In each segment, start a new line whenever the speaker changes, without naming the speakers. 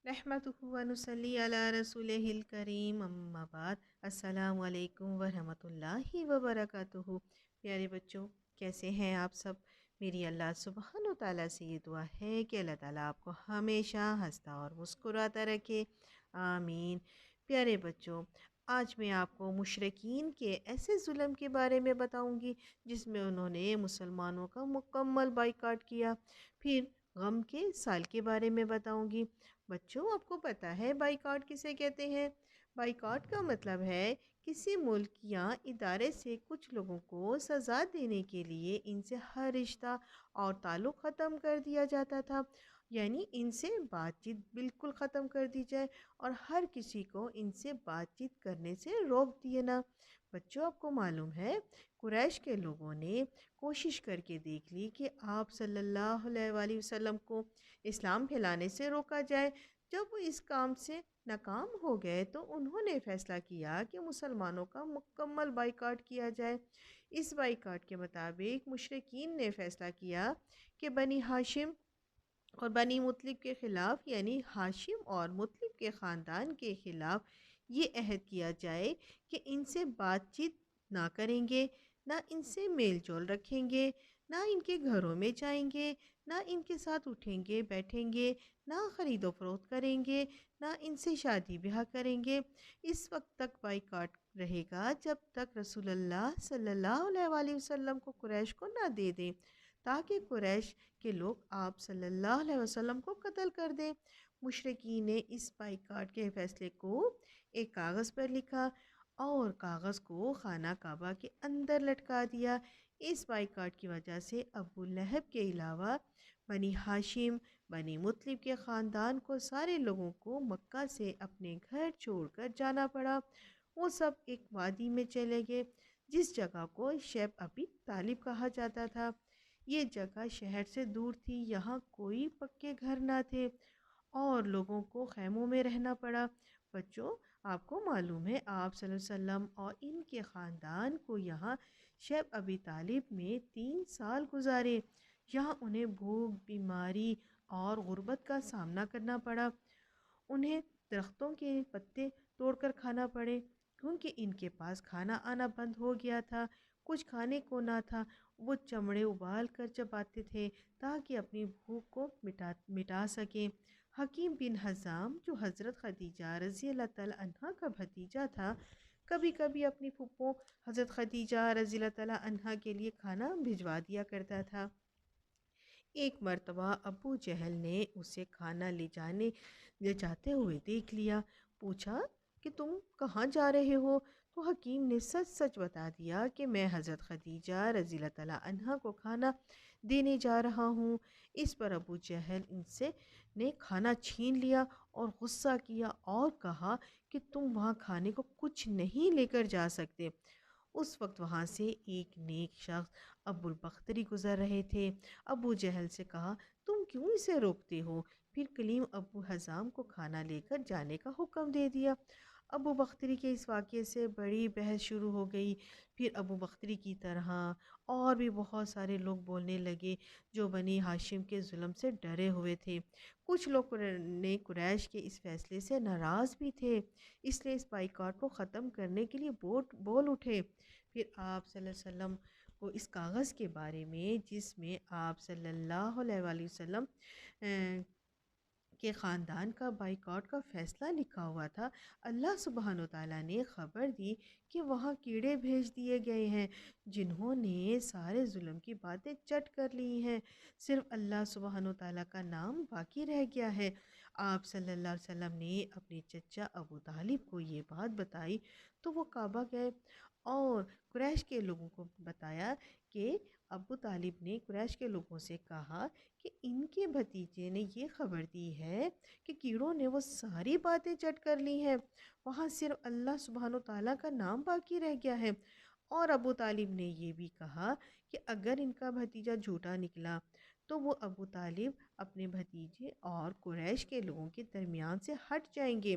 نحمده ونصلي علی رسولہ الکریم اما بعد السلام علیکم ورحمۃ اللہ وبرکاتہ۔ پیارے بچوں، کیسے ہیں آپ سب؟ میری اللہ سبحانہ و تعالیٰ سے یہ دعا ہے کہ اللہ تعالیٰ آپ کو ہمیشہ ہنستا اور مسکراتا رکھے، آمین۔ پیارے بچوں، آج میں آپ کو مشرکین کے ایسے ظلم کے بارے میں بتاؤں گی جس میں انہوں نے مسلمانوں کا مکمل بائیکاٹ کیا۔ پھر غم کے سال کے بارے میں بتاؤں گی۔ بچوں، آپ کو پتہ ہے بائیکاٹ کسے کہتے ہیں؟ بائیکاٹ کا مطلب ہے کسی ملک یا ادارے سے کچھ لوگوں کو سزا دینے کے لیے ان سے ہر رشتہ اور تعلق ختم کر دیا جاتا تھا، یعنی ان سے بات چیت بالکل ختم کر دی جائے اور ہر کسی کو ان سے بات چیت کرنے سے روک دیے نا۔ بچوں، آپ کو معلوم ہے قریش کے لوگوں نے کوشش کر کے دیکھ لی کہ آپ صلی اللہ علیہ وآلہ وسلم کو اسلام پھیلانے سے روکا جائے۔ جب وہ اس کام سے ناکام ہو گئے تو انہوں نے فیصلہ کیا کہ مسلمانوں کا مکمل بائیکاٹ کیا جائے۔ اس بائیکاٹ کے مطابق مشرکین نے فیصلہ کیا کہ بنی ہاشم اور بنی مطلب کے خلاف، یعنی ہاشم اور مطلب کے خاندان کے خلاف یہ عہد کیا جائے کہ ان سے بات چیت نہ کریں گے، نہ ان سے میل جول رکھیں گے، نہ ان کے گھروں میں جائیں گے، نہ ان کے ساتھ اٹھیں گے بیٹھیں گے، نہ خرید و فروخت کریں گے، نہ ان سے شادی بیاہ کریں گے۔ اس وقت تک بائیکاٹ رہے گا جب تک رسول اللہ صلی اللہ علیہ وآلہ وسلم کو قریش کو نہ دے دیں، تاکہ قریش کے لوگ آپ صلی اللہ علیہ وسلم کو قتل کر دیں۔ مشرکین نے اس بائیکاٹ کے فیصلے کو ایک کاغذ پر لکھا اور کاغذ کو خانہ کعبہ کے اندر لٹکا دیا۔ اس بائیکاٹ کی وجہ سے ابو لہب کے علاوہ بنی ہاشم، بنی مطلب کے خاندان کو سارے لوگوں کو مکہ سے اپنے گھر چھوڑ کر جانا پڑا۔ وہ سب ایک وادی میں چلے گئے جس جگہ کو شیب ابی طالب کہا جاتا تھا۔ یہ جگہ شہر سے دور تھی، یہاں کوئی پکے گھر نہ تھے اور لوگوں کو خیموں میں رہنا پڑا۔ بچوں، آپ کو معلوم ہے آپ صلی اللہ علیہ وسلم اور ان کے خاندان کو یہاں شیب ابی طالب میں 3 سال گزارے۔ یہاں انہیں بھوک، بیماری اور غربت کا سامنا کرنا پڑا۔ انہیں درختوں کے پتے توڑ کر کھانا پڑے کیونکہ ان کے پاس کھانا آنا بند ہو گیا تھا۔ کچھ کھانے کو نہ تھا، وہ چمڑے ابال کر چباتے تھے تاکہ اپنی بھوک کو مٹا سکیں۔ حکیم بن حزام، جو حضرت خدیجہ رضی اللہ تعالیٰ عنہ کا بھتیجا تھا، کبھی کبھی اپنی پھپھو حضرت خدیجہ رضی اللہ تعالیٰ عنہ کے لیے کھانا بھجوا دیا کرتا تھا۔ ایک مرتبہ ابو جہل نے اسے کھانا لے جاتے ہوئے دیکھ لیا۔ پوچھا کہ تم کہاں جا رہے ہو؟ تو حکیم نے سچ سچ بتا دیا کہ میں حضرت خدیجہ رضی اللہ تعالیٰ عنہ کو کھانا دینے جا رہا ہوں۔ اس پر ابو جہل ان سے نے کھانا چھین لیا اور غصہ کیا اور کہا کہ تم وہاں کھانے کو کچھ نہیں لے کر جا سکتے۔ اس وقت وہاں سے ایک نیک شخص ابو البختری گزر رہے تھے۔ ابو جہل سے کہا، تم کیوں اسے روکتے ہو؟ پھر کلیم ابو حزام کو کھانا لے کر جانے کا حکم دے دیا۔ ابو بختری کے اس واقعے سے بڑی بحث شروع ہو گئی۔ پھر ابو بختری کی طرح اور بھی بہت سارے لوگ بولنے لگے جو بنی ہاشم کے ظلم سے ڈرے ہوئے تھے۔ کچھ لوگ نے قریش کے اس فیصلے سے ناراض بھی تھے، اس لیے اس بائیکاٹ کو ختم کرنے کے لیے بول اٹھے۔ پھر آپ صلی اللہ علیہ وسلم کو اس کاغذ کے بارے میں جس میں آپ صلی اللہ علیہ وآلہ وسلم کے خاندان کا بائیکاٹ کا فیصلہ لکھا ہوا تھا، اللہ سبحانہ و تعالیٰ نے خبر دی کہ وہاں کیڑے بھیج دیے گئے ہیں جنہوں نے سارے ظلم کی باتیں چٹ کر لی ہیں۔ صرف اللہ سبحانہ و تعالیٰ کا نام باقی رہ گیا ہے۔ آپ صلی اللہ علیہ وسلم نے اپنے چچا ابو طالب کو یہ بات بتائی تو وہ کعبہ گئے اور قریش کے لوگوں کو بتایا کہ ابو طالب نے قریش کے لوگوں سے کہا کہ ان کے بھتیجے نے یہ خبر دی ہے کہ کیڑوں نے وہ ساری باتیں چٹ کر لی ہیں، وہاں صرف اللہ سبحانہ و تعالیٰ کا نام باقی رہ گیا ہے۔ اور ابو طالب نے یہ بھی کہا کہ اگر ان کا بھتیجا جھوٹا نکلا تو وہ ابو طالب اپنے بھتیجے اور قریش کے لوگوں کے درمیان سے ہٹ جائیں گے،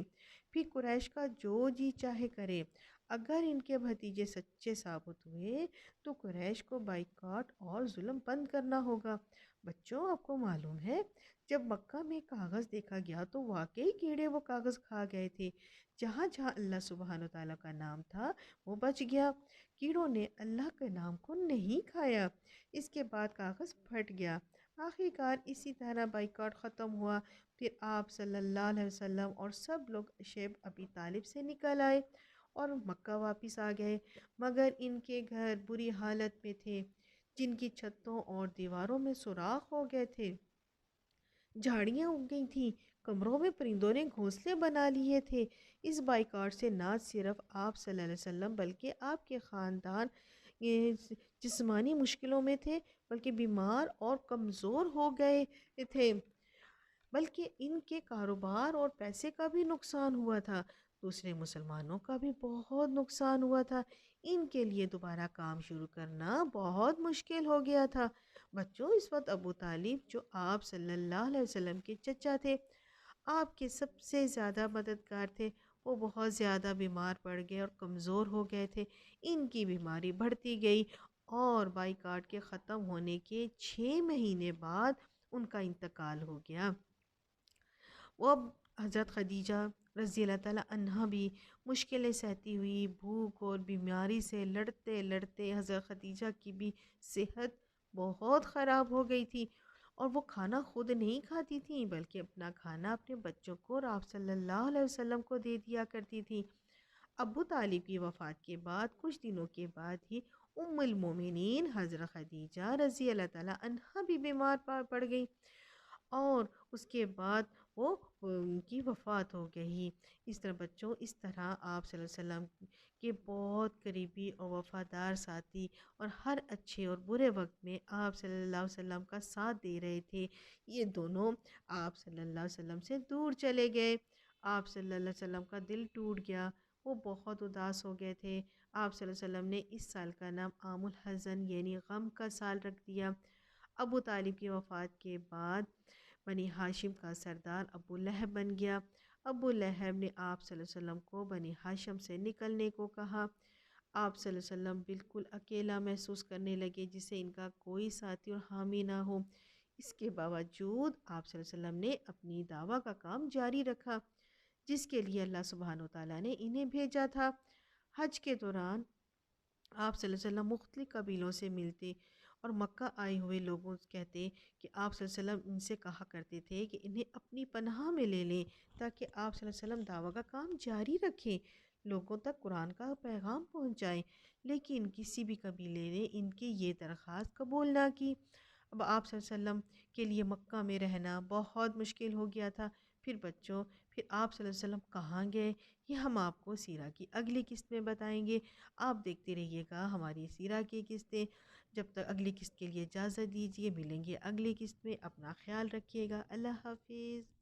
پھر قریش کا جو جی چاہے کرے۔ اگر ان کے بھتیجے سچے ثابت ہوئے تو قریش کو بائیکاٹ اور ظلم بند کرنا ہوگا۔ بچوں، آپ کو معلوم ہے جب مکہ میں کاغذ دیکھا گیا تو واقعی کیڑے وہ کاغذ کھا گئے تھے۔ جہاں جہاں اللہ سبحانہ و تعالیٰ کا نام تھا وہ بچ گیا، کیڑوں نے اللہ کے نام کو نہیں کھایا۔ اس کے بعد کاغذ پھٹ گیا۔ آخر کار اسی طرح بائیکاٹ ختم ہوا۔ پھر آپ صلی اللہ علیہ وسلم اور سب لوگ شیب ابی طالب سے نکل آئے اور مکہ واپس آ گئے، مگر ان کے گھر بری حالت میں تھے، جن کی چھتوں اور دیواروں میں سوراخ ہو گئے تھے، جھاڑیاں اگ گئی تھیں، کمروں میں پرندوں نے گھونسلے بنا لیے تھے۔ اس بائیکاٹ سے نہ صرف آپ صلی اللہ علیہ وسلم بلکہ آپ کے خاندان یہ جسمانی مشکلوں میں تھے، بلکہ بیمار اور کمزور ہو گئے تھے، بلکہ ان کے کاروبار اور پیسے کا بھی نقصان ہوا تھا۔ دوسرے مسلمانوں کا بھی بہت نقصان ہوا تھا۔ ان کے لیے دوبارہ کام شروع کرنا بہت مشکل ہو گیا تھا۔ بچوں، اس وقت ابو طالب جو آپ صلی اللہ علیہ وسلم کے چچا تھے، آپ کے سب سے زیادہ مددگار تھے، وہ بہت زیادہ بیمار پڑ گئے اور کمزور ہو گئے تھے۔ ان کی بیماری بڑھتی گئی اور بائیکاٹ کے ختم ہونے کے 6 مہینے بعد ان کا انتقال ہو گیا۔ وہ اب حضرت خدیجہ رضی اللہ تعالیٰ عنہا بھی مشکلیں سہتی ہوئی، بھوک اور بیماری سے لڑتے لڑتے حضرت خدیجہ کی بھی صحت بہت خراب ہو گئی تھی، اور وہ کھانا خود نہیں کھاتی تھیں بلکہ اپنا کھانا اپنے بچوں کو اور آپ صلی اللہ علیہ وسلم کو دے دیا کرتی تھیں۔ ابو طالب کی وفات کے بعد کچھ دنوں کے بعد ہی ام المومنین حضرت خدیجہ رضی اللہ تعالیٰ عنہا بھی بیمار پڑ گئی، اور اس کے بعد وہ ان کی وفات ہو گئی۔ اس طرح بچوں، اس طرح آپ صلی اللہ علیہ وسلم کے بہت قریبی اور وفادار ساتھی اور ہر اچھے اور برے وقت میں آپ صلی اللہ علیہ وسلم کا ساتھ دے رہے تھے، یہ دونوں آپ صلی اللہ علیہ وسلم سے دور چلے گئے۔ آپ صلی اللہ علیہ وسلم کا دل ٹوٹ گیا، وہ بہت اداس ہو گئے تھے۔ آپ صلی اللہ علیہ وسلم نے اس سال کا نام عام الحزن یعنی غم کا سال رکھ دیا۔ ابو طالب کی وفات کے بعد بنی ہاشم کا سردار ابو لہب بن گیا۔ ابو لہب نے آپ صلی اللہ علیہ وسلم کو بنی ہاشم سے نکلنے کو کہا۔ آپ صلی اللہ علیہ وسلم بالکل اکیلا محسوس کرنے لگے، جسے ان کا کوئی ساتھی اور حامی نہ ہو۔ اس کے باوجود آپ صلی اللہ علیہ وسلم نے اپنی دعویٰ کا کام جاری رکھا، جس کے لیے اللہ سبحانہ و تعالیٰ نے انہیں بھیجا تھا۔ حج کے دوران آپ صلی اللہ علیہ وسلم مختلف قبیلوں سے ملتے اور مکہ آئے ہوئے لوگوں سے کہتے کہ آپ صلی اللہ علیہ وسلم ان سے کہا کرتے تھے کہ انہیں اپنی پناہ میں لے لیں تاکہ آپ صلی اللہ علیہ وسلم دعویٰ کا کام جاری رکھیں، لوگوں تک قرآن کا پیغام پہنچائیں، لیکن کسی بھی قبیلے نے ان کی یہ درخواست قبول نہ کی۔ اب آپ صلی اللہ علیہ وسلم کے لیے مکہ میں رہنا بہت مشکل ہو گیا تھا۔ پھر بچوں، پھر آپ صلی اللہ علیہ وسلم کہاں گئے، یہ ہم آپ کو سیرہ کی اگلی قسط میں بتائیں گے۔ آپ دیکھتے رہیے گا ہماری سیرہ کی قسطیں۔ جب تک اگلی قسط کے لیے اجازت دیجیے، ملیں گے اگلی قسط میں۔ اپنا خیال رکھیے گا۔ اللہ حافظ۔